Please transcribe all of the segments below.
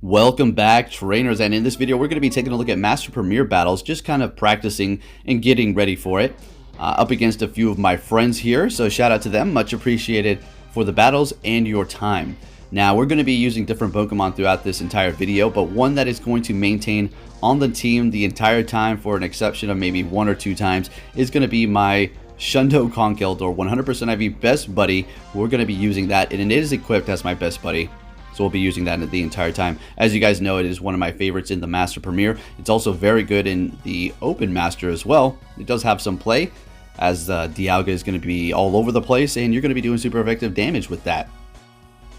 Welcome back, trainers, and in this video we're going to be taking a look at Master Premier battles, just kind of practicing and getting ready for it, up against a few of my friends here, so shout out to them, much appreciated for the battles and your time. Now we're going to be using different Pokemon throughout this entire video, but one that is going to maintain on the team the entire time for an exception of maybe 1 or 2 times is going to be my Conkeldurr 100% IV Best Buddy. We're going to be using that, and it is equipped as my Best Buddy. So we'll be using that the entire time. As you guys know, it is one of my favorites in the Master Premier. It's also very good in the Open Master as well. It does have some play, as Dialga is going to be all over the place, and you're going to be doing super effective damage with that.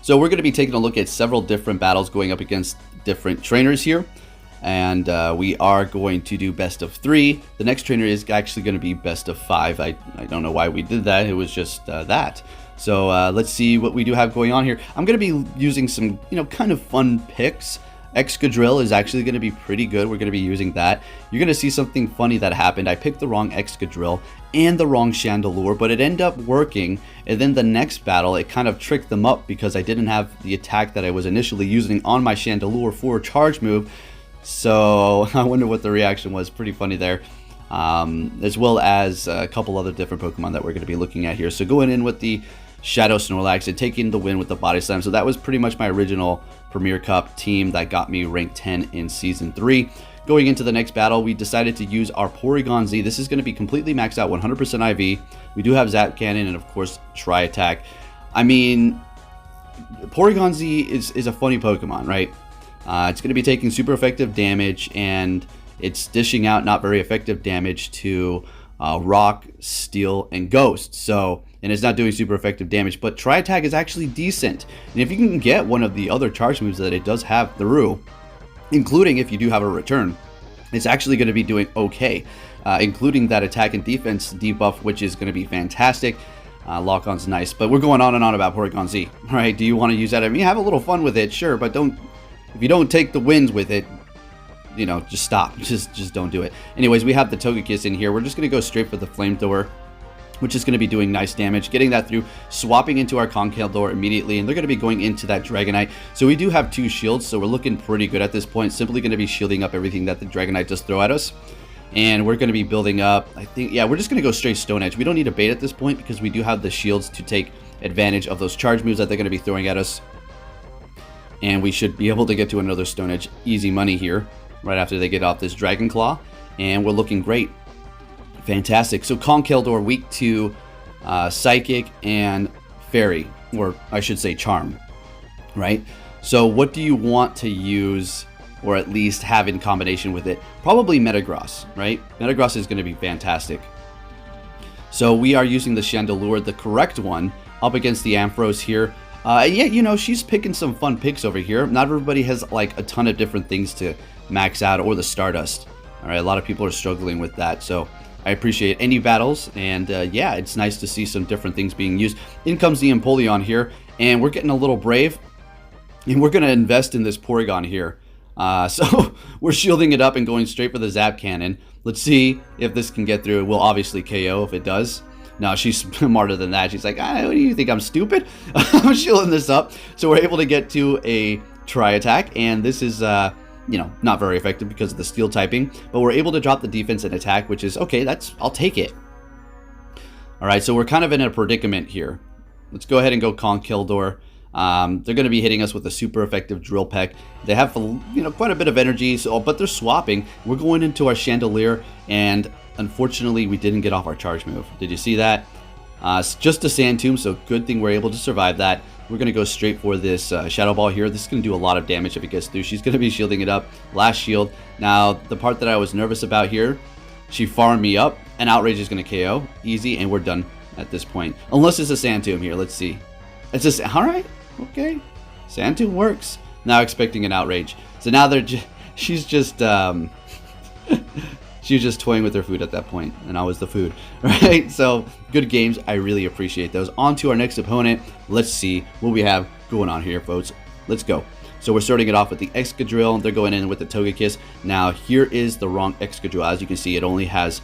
So we're going to be taking a look at several different battles going up against different trainers here. And we are going to do best of 3. The next trainer is actually going to be best of 5. I don't know why we did that. It was just that. So let's see what we do have going on here. I'm going to be using some, kind of fun picks. Excadrill is actually going to be pretty good. We're going to be using that. You're going to see something funny that happened. I picked the wrong Excadrill and the wrong Chandelure, but it ended up working. And then the next battle, it kind of tricked them up because I didn't have the attack that I was initially using on my Chandelure for a charge move. So I wonder what the reaction was. Pretty funny there. As well as a couple other different Pokemon that we're going to be looking at here. So going in with the Shadow Snorlax and taking the win with the Body Slam. So that was pretty much my original Premier Cup team that got me ranked 10 in Season 3. Going into the next battle, we decided to use our Porygon-Z. This is going to be completely maxed out, 100% IV. We do have Zap Cannon and, of course, Tri-Attack. I mean, Porygon-Z is a funny Pokemon, right? It's going to be taking super effective damage, and it's dishing out not very effective damage to Rock, Steel, and Ghost. So, and it's not doing super effective damage, but Tri-Attack is actually decent. And if you can get one of the other charge moves that it does have through, including if you do have a return, it's actually going to be doing okay, including that attack and defense debuff, which is going to be fantastic. Lock-on's nice, but we're going on and on about Porygon-Z, right? Do you want to use that? I mean, have a little fun with it, sure, but don't. If you don't take the wins with it, just stop. Just don't do it. Anyways, we have the Togekiss in here. We're just going to go straight for the Flamethrower, which is going to be doing nice damage. Getting that through, swapping into our Conkeldurr immediately, and they're going to be going into that Dragonite. So we do have 2 shields, so we're looking pretty good at this point. Simply going to be shielding up everything that the Dragonite does throw at us. And we're going to be building up, I think, yeah, we're just going to go straight Stone Edge. We don't need a bait at this point because we do have the shields to take advantage of those charge moves that they're going to be throwing at us. And we should be able to get to another Stone Edge easy money here right after they get off this Dragon Claw. And we're looking great. Fantastic. So Conkeldurr weak to Psychic and Fairy, or I should say Charm, right? So what do you want to use or at least have in combination with it? Probably Metagross, right? Metagross is going to be fantastic. So we are using the Chandelure, the correct one, up against the Ampharos here. Yeah, she's picking some fun picks over here. Not everybody has like a ton of different things to max out, or the Stardust. All right, a lot of people are struggling with that, so I appreciate any battles, and yeah, it's nice to see some different things being used. In comes the Empoleon here, and we're getting a little brave, and we're going to invest in this Porygon here. So we're shielding it up and going straight for the Zap Cannon. Let's see if this can get through. It will obviously KO if it does. No, she's smarter than that. She's like, what do you think, I'm stupid? I'm shielding this up. So we're able to get to a Tri-Attack, and this is, not very effective because of the Steel typing, but we're able to drop the defense and attack, which is, okay, I'll take it. All right, so we're kind of in a predicament here. Let's go ahead and go Conkeldurr. They're going to be hitting us with a super effective Drill Peck. They have, quite a bit of energy, but they're swapping. We're going into our Chandelure, and unfortunately, we didn't get off our charge move. Did you see that? It's just a Sand Tomb, so good thing we're able to survive that. We're going to go straight for this Shadow Ball here. This is going to do a lot of damage if it gets through. She's going to be shielding it up. Last shield. Now, the part that I was nervous about here, she farmed me up, and Outrage is going to KO. Easy, and we're done at this point. Unless it's a Sand Tomb here. Let's see. It's just, all right. Okay. Sand Tomb works. Now expecting an Outrage. So now she's just... She was just toying with her food at that point, and I was the food, right? So, good games. I really appreciate those. On to our next opponent. Let's see what we have going on here, folks. Let's go. So, we're starting it off with the Excadrill. They're going in with the Togekiss. Now, here is the wrong Excadrill. As you can see, it only has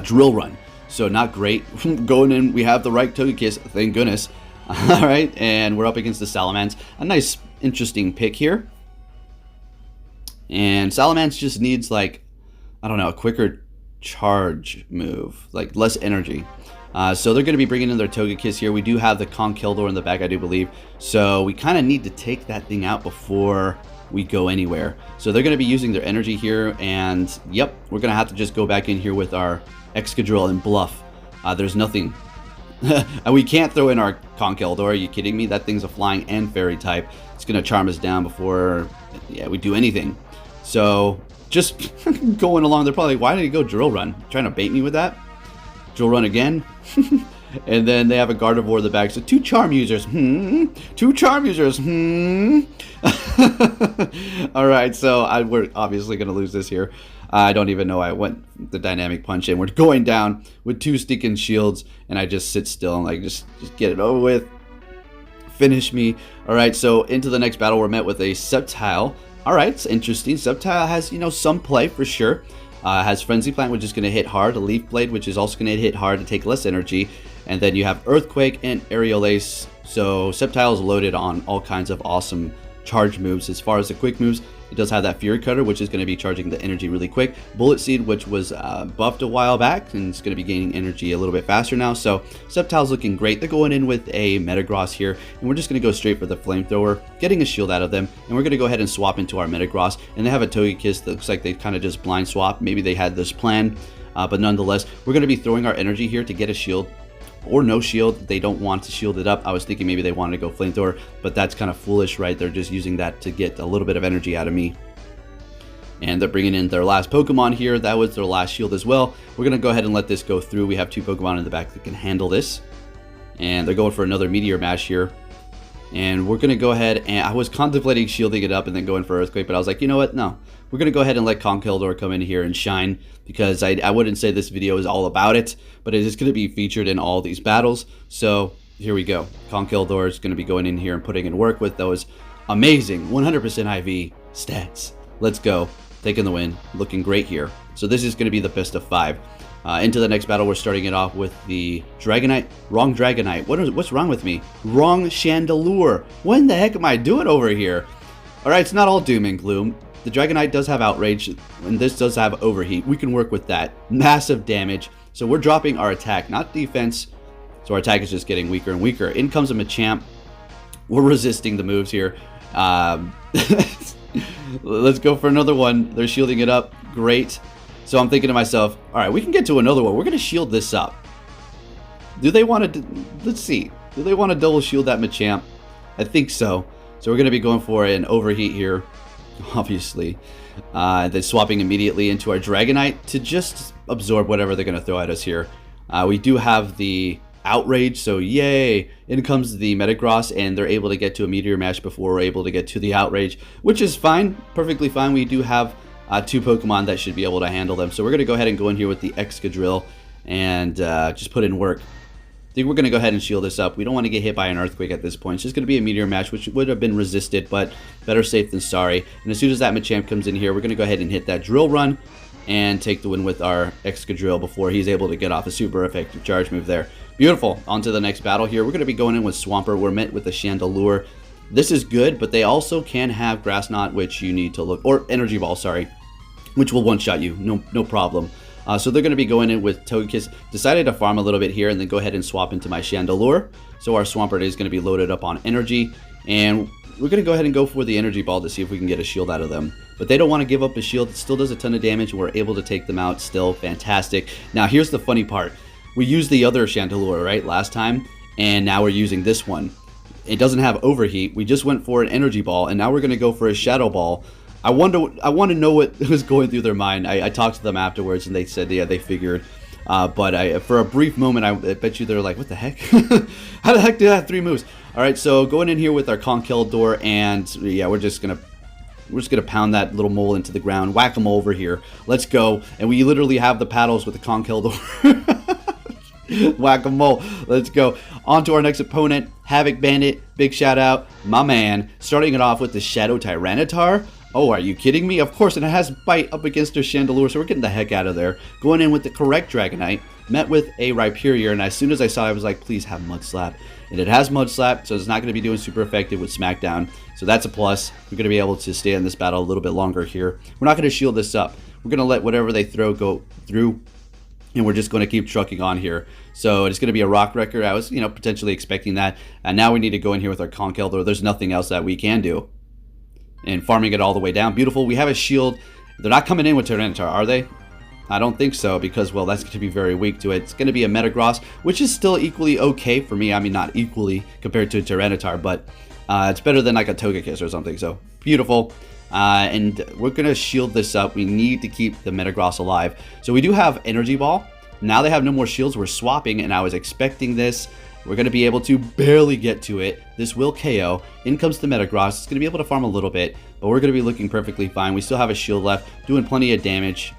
Drill Run. So, not great. Going in, we have the right Togekiss. Thank goodness. All right, and we're up against the Salamence. A nice, interesting pick here. And Salamence just needs, like, I don't know, a quicker charge move, like less energy. So they're going to be bringing in their Togekiss here. We do have the Conkeldurr in the back, I do believe. So we kind of need to take that thing out before we go anywhere. So they're going to be using their energy here. And yep, we're going to have to just go back in here with our Excadrill and bluff. There's nothing. And we can't throw in our Conkeldurr. Are you kidding me? That thing's a flying and fairy type. It's going to charm us down before we do anything. So just going along. They're probably like, why did he go Drill Run? Trying to bait me with that? Drill Run again. And then they have a Gardevoir in the back. So 2 Charm users. 2 Charm users. Alright, so we're obviously going to lose this here. I don't even know I went the Dynamic Punch in. We're going down with 2 stinking shields. And I just sit still and like just get it over with. Finish me. Alright, so into the next battle we're met with a Sceptile. Alright, it's interesting. Sceptile has, you know, some play for sure. Has Frenzy Plant, which is going to hit hard. A Leaf Blade, which is also going to hit hard to take less energy. And then you have Earthquake and Aerial Ace. So Sceptile is loaded on all kinds of awesome charge moves. As far as the quick moves, it does have that Fury Cutter, which is going to be charging the energy really quick. Bullet Seed, which was buffed a while back, and it's going to be gaining energy a little bit faster now. So Sceptile's looking great. They're going in with a Metagross here, and we're just going to go straight for the Flamethrower, getting a shield out of them, and we're going to go ahead and swap into our Metagross. And they have a Togekiss that looks like they kind of just blind swap. Maybe they had this plan, but nonetheless, we're going to be throwing our energy here to get a shield. Or no shield. They don't want to shield it up. I was thinking maybe they wanted to go Flamethrower, but that's kind of foolish, right? They're just using that to get a little bit of energy out of me. And they're bringing in their last Pokemon here. That was their last shield as well. We're going to go ahead and let this go through. We have 2 Pokemon in the back that can handle this. And they're going for another Meteor Mash here. And we're going to go ahead and I was contemplating shielding it up and then going for Earthquake, but I was like, you know what? No. We're going to go ahead and let Conkeldurr come in here and shine, because I wouldn't say this video is all about it, but it is going to be featured in all these battles. So here we go. Conkeldurr is going to be going in here and putting in work with those amazing 100% IV stats. Let's go. Taking the win. Looking great here. So this is going to be the best of 5. Into the next battle, we're starting it off with the Dragonite. Wrong Dragonite. What's wrong with me? Wrong Chandelure. What in the heck am I doing over here? Alright, it's not all doom and gloom. The Dragonite does have Outrage, and this does have Overheat. We can work with that. Massive damage. So we're dropping our attack, not defense. So our attack is just getting weaker and weaker. In comes a Machamp. We're resisting the moves here. Let's go for another one. They're shielding it up. Great. So I'm thinking to myself, alright, we can get to another one. We're going to shield this up. Do they want to... Let's see. Do they want to double shield that Machamp? I think so. So we're going to be going for an Overheat here. Obviously. Then swapping immediately into our Dragonite to just absorb whatever they're going to throw at us here. We do have the Outrage, so yay! In comes the Metagross, and they're able to get to a Meteor Mash before we're able to get to the Outrage, which is fine, perfectly fine. We do have 2 Pokemon that should be able to handle them. So we're going to go ahead and go in here with the Excadrill and just put in work. I think we're going to go ahead and shield this up. We don't want to get hit by an Earthquake at this point. It's just going to be a Meteor Mash, which would have been resisted, but better safe than sorry. And as soon as that Machamp comes in here, we're going to go ahead and hit that Drill Run and take the win with our Excadrill before he's able to get off a super effective charge move there. Beautiful. On to the next battle here. We're going to be going in with Swampert. We're met with the Chandelure. This is good, but they also can have Grass Knot, which you need to look... Or Energy Ball, sorry. Which will one-shot you. No problem. So they're going to be going in with Togekiss. Decided to farm a little bit here and then go ahead and swap into my Chandelure. So our Swampert is going to be loaded up on energy. And we're going to go ahead and go for the Energy Ball to see if we can get a shield out of them. But they don't want to give up a shield. It still does a ton of damage. We're able to take them out still. Fantastic. Now here's the funny part. We used the other Chandelure, right, last time. And now we're using this one. It doesn't have Overheat. We just went for an Energy Ball. And now we're going to go for a Shadow Ball. I want to know what was going through their mind. I talked to them afterwards, and they said, yeah, they figured. But for a brief moment, I bet you they're like, what the heck? How the heck did I have 3 moves? All right, so going in here with our Conkeldurr, and yeah, we're just gonna pound that little mole into the ground, whack them over here. Let's go, and we literally have the paddles with the Conkeldurr. Whack-a-mole. Let's go. On to our next opponent, Havoc Bandit. Big shout out, my man. Starting it off with the Shadow Tyranitar. Oh, are you kidding me? Of course, and it has Bite up against their Chandelure, so we're getting the heck out of there. Going in with the correct Dragonite, met with a Rhyperior, and as soon as I saw it, I was like, please have Mud Slap. And it has Mud Slap, so it's not going to be doing super effective with Smackdown. So that's a plus. We're going to be able to stay in this battle a little bit longer here. We're not going to shield this up. We're going to let whatever they throw go through, and we're just going to keep trucking on here. So it's going to be a Rock Wrecker. I was, potentially expecting that. And now we need to go in here with our Conkeldurr. There's nothing else that we can do. And farming it all the way down. Beautiful. We have a shield. They're not coming in with Tyranitar, are they? I don't think so, because, well, that's going to be very weak to it. It's going to be a Metagross, which is still equally okay for me. I mean, not equally compared to a Tyranitar, but it's better than like a Togekiss or something. So, beautiful. And we're going to shield this up. We need to keep the Metagross alive. So, we do have Energy Ball. Now they have no more shields. We're swapping, and I was expecting this. We're going to be able to barely get to it. This will KO. In comes the Metagross. It's going to be able to farm a little bit, but we're going to be looking perfectly fine. We still have a shield left, doing plenty of damage,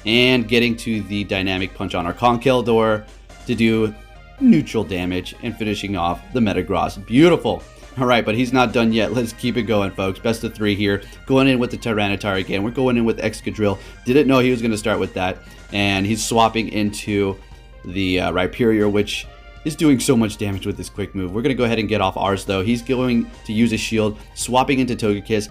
and getting to the Dynamic Punch on our Conkeldurr to do neutral damage and finishing off the Metagross. Beautiful. All right, but he's not done yet. Let's keep it going, folks. Best of 3 here. Going in with the Tyranitar again. We're going in with Excadrill. Didn't know he was going to start with that. And he's swapping into the Rhyperior, which is doing so much damage with this quick move. We're going to go ahead and get off ours, though. He's going to use a shield, swapping into Togekiss.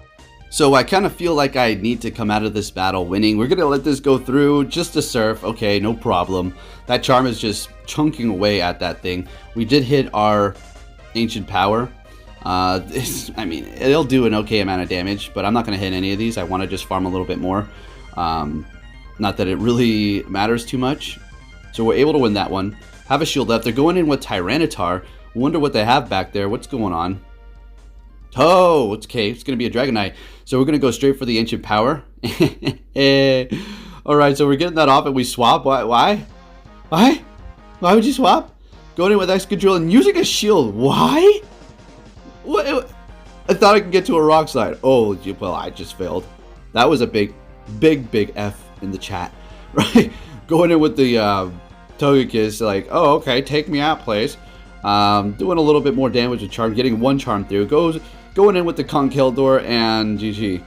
So I kind of feel like I need to come out of this battle winning. We're going to let this go through just to surf. Okay, no problem. That Charm is just chunking away at that thing. We did hit our Ancient Power. I mean, it'll do an okay amount of damage, but I'm not going to hit any of these. I want to just farm a little bit more. Not that it really matters too much. So we're able to win that one. Have a shield left. They're going in with Tyranitar. Wonder what they have back there. What's going on? Oh, it's okay. It's going to be a Dragonite. So we're going to go straight for the Ancient Power. Alright, so we're getting that off and we swap. Why? Why would you swap? Going in with Excadrill and using a shield. Why? What? I thought I could get to a Rock Slide. Oh, well, I just failed. That was a big F in the chat. Right? Going in with the Togekiss, like, oh, okay, take me out, please. Doing a little bit more damage with Charm, getting one Charm through. Going in with the Conkeldurr and GG.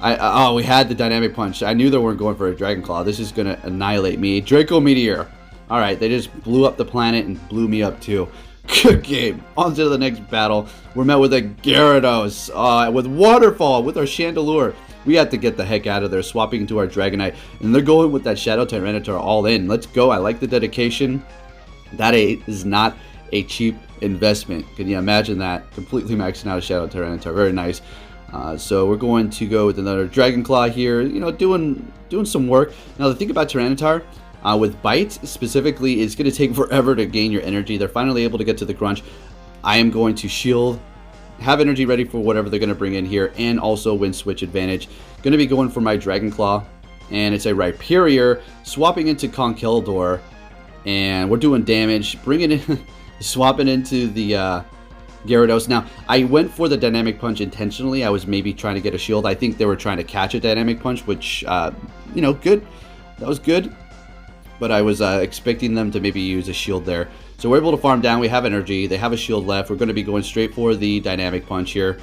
Oh, we had the Dynamic Punch. I knew they weren't going for a Dragon Claw. This is going to annihilate me. Draco Meteor. Alright, they just blew up the planet and blew me up too. Good game. On to the next battle. We're met with a Gyarados. With Waterfall, with our Chandelure. We have to get the heck out of there, swapping into our Dragonite. And they're going with that Shadow Tyranitar all in. Let's go. I like the dedication. That is not a cheap investment. Can you imagine that? Completely maxing out a Shadow Tyranitar. Very nice. So we're going to go with another Dragon Claw here. You know, doing some work. Now the thing about Tyranitar, with Bite specifically, it's going to take forever to gain your energy. They're finally able to get to the crunch. I am going to shield, have energy ready for whatever they're going to bring in here, and also win switch advantage. Going to be going for my Dragon Claw, and it's a Rhyperior, swapping into Conkeldurr, and we're doing damage, bringing in, swapping into the Gyarados. Now, I went for the Dynamic Punch intentionally. I was maybe trying to get a shield. I think they were trying to catch a Dynamic Punch, which, you know, good. That was good. But I was expecting them to maybe use a shield there. So we're able to farm down. We have energy. They have a shield left. We're going to be going straight for the Dynamic Punch here.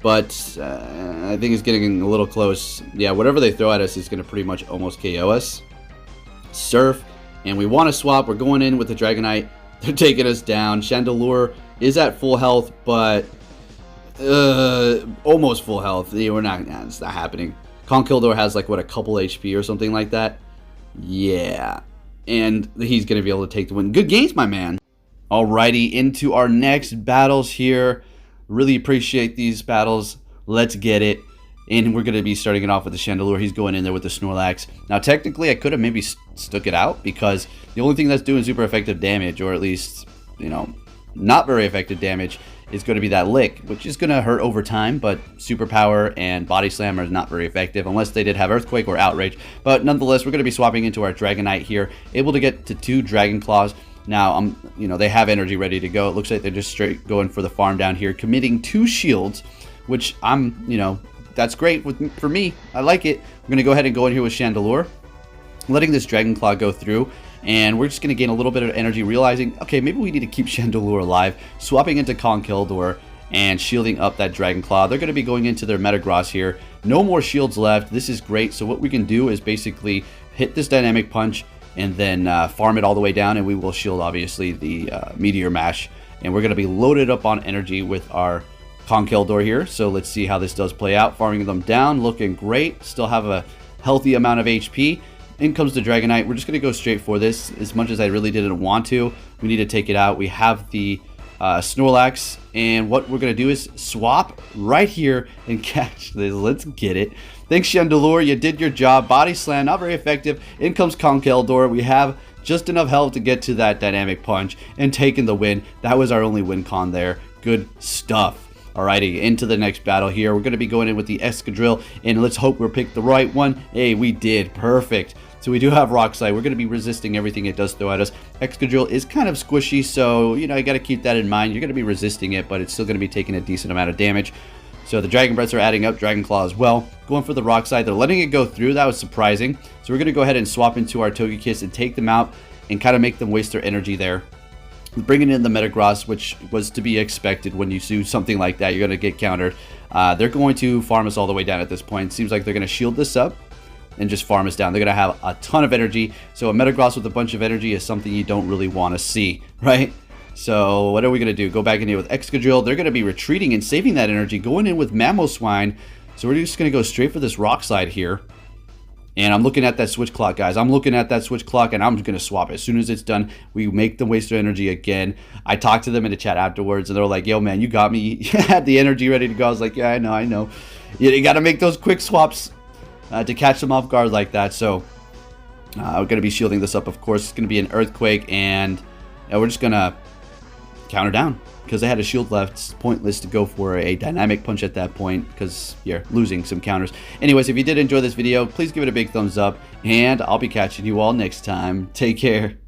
But I think it's getting a little close. Yeah, whatever they throw at us is going to pretty much almost KO us. Surf. And we want to swap. We're going in with the Dragonite. They're taking us down. Chandelure is at full health, but almost full health. We're not. Nah, it's not happening. Conkeldurr has like, what, a couple HP or something like that? Yeah. And he's going to be able to take the win. Good games, my man. Alrighty, into our next battles here. Really appreciate these battles. Let's get it. And we're going to be starting it off with the Chandelure. He's going in there with the Snorlax. Now, technically, I could have maybe stuck it out, because the only thing that's doing super effective damage, or at least, you know, not very effective damage, is going to be that Lick, which is going to hurt over time, but Superpower and Body Slam are not very effective, unless they did have Earthquake or Outrage. But nonetheless, we're going to be swapping into our Dragonite here, able to get to 2 Dragon Claws. Now, you know, they have energy ready to go. It looks like they're just straight going for the farm down here, committing 2 shields, which you know, that's great for me. I like it. We're going to go ahead and go in here with Chandelure, letting this Dragon Claw go through. And we're just going to gain a little bit of energy, realizing, okay, maybe we need to keep Chandelure alive. Swapping into Conkeldurr and shielding up that Dragon Claw. They're going to be going into their Metagross here. No more shields left. This is great. So what we can do is basically hit this Dynamic Punch and then farm it all the way down, and we will shield, obviously, the Meteor Mash. And we're going to be loaded up on energy with our Conkeldurr here. So let's see how this does play out. Farming them down, looking great. Still have a healthy amount of HP. In comes the Dragonite. We're just going to go straight for this. As much as I really didn't want to, we need to take it out. We have the Snorlax, and what we're going to do is swap right here and catch this. Let's get it. Thanks, Chandelure. You did your job. Body Slam, not very effective. In comes Conkeldurr. We have just enough health to get to that Dynamic Punch and taking the win. That was our only win con there. Good stuff. Alrighty, into the next battle here. We're going to be going in with the Excadrill, and let's hope we're picked the right one. Hey, we did. Perfect. So we do have Rock Slide. We're going to be resisting everything it does throw at us. Excadrill is kind of squishy, so, you know, you got to keep that in mind. You're going to be resisting it, but it's still going to be taking a decent amount of damage. So the Dragon Breaths are adding up, Dragon Claw as well. Going for the Rock Slide. They're letting it go through. That was surprising. So we're going to go ahead and swap into our Togekiss and take them out and kind of make them waste their energy there. Bringing in the Metagross, which was to be expected when you do something like that. You're going to get countered. They're going to farm us all the way down at this point. Seems like they're going to shield this up and just farm us down. They're going to have a ton of energy. So a Metagross with a bunch of energy is something you don't really want to see, right? So what are we going to do? Go back in here with Excadrill. They're going to be retreating and saving that energy. Going in with Mamoswine. So we're just going to go straight for this Rock Slide here. And I'm looking at that switch clock, guys. I'm looking at that switch clock, and I'm going to swap it. As soon as it's done, we make them waste their energy again. I talked to them in the chat afterwards, and they were like, yo, man, you got me. You had the energy ready to go. I was like, yeah, I know. You got to make those quick swaps to catch them off guard like that. So we're going to be shielding this up, of course. It's going to be an Earthquake, and we're just going to counter down. Because they had a shield left, it's pointless to go for a Dynamic Punch at that point because you're losing some counters. Anyways, if you did enjoy this video, please give it a big thumbs up, and I'll be catching you all next time. Take care.